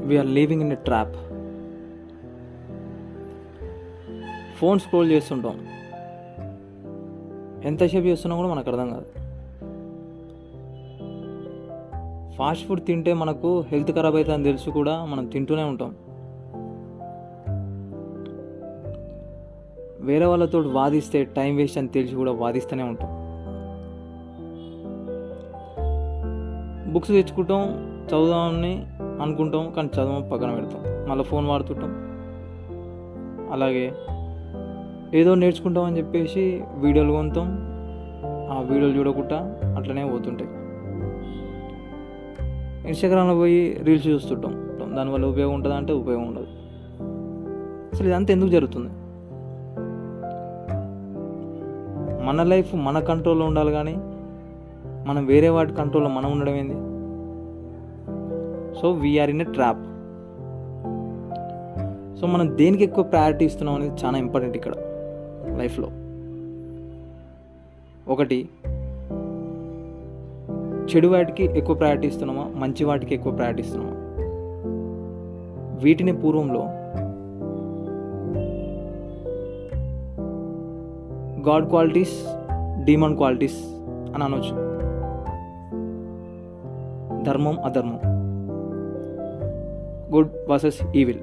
We are living in a trap. Phone scroll చేస్తుంటాం, ఎంతసేపు చేస్తున్నా కూడా మనకు అర్థం కాదు. ఫాస్ట్ ఫుడ్ తింటే మనకు హెల్త్ ఖరాబ్ అవుతుందని తెలిసి కూడా మనం తింటూనే ఉంటాం. వేరే వాళ్ళతో వాదిస్తే టైం వేస్ట్ అని తెలిసి కూడా వాదిస్తూనే ఉంటాం. బుక్స్ తెచ్చుకుంటాం, చదువుదామని అనుకుంటాం, కానీ చదవం పక్కన పెడతాం, మళ్ళీ ఫోన్ వాడుతుంటాం. అలాగే ఏదో నేర్చుకుంటామని చెప్పేసి వీడియోలు కొంటాం, ఆ వీడియోలు చూడకుండా అట్లనే పోతుంటాయి. ఇన్స్టాగ్రామ్లో పోయి రీల్స్ చూస్తుంటాం, దానివల్ల ఉపయోగం ఉంటుందా అంటే ఉపయోగం ఉండదు. అసలు ఇదంతా ఎందుకు జరుగుతుంది? మన లైఫ్ మన కంట్రోల్లో ఉండాలి, కానీ మనం వేరే వాటి కంట్రోల్లో మనం ఉండడం ఏంది? So we are in a trap. So మనం దేనికి ఎక్కువ ప్రయారిటీ ఇస్తున్నాం అనేది చాలా ఇంపార్టెంట్ ఇక్కడ లైఫ్లో. ఒకటి, చెడు వాటికి ఎక్కువ ప్రయారిటీ ఇస్తున్నామా, మంచి వాటికి ఎక్కువ ప్రయారిటీ ఇస్తున్నామా? వీటిని పూర్వంలో గాడ్ క్వాలిటీస్, డీమన్ క్వాలిటీస్ అని అనొచ్చు. ధర్మం అధర్మం, గుడ్ వర్సెస్ ఈవిల్.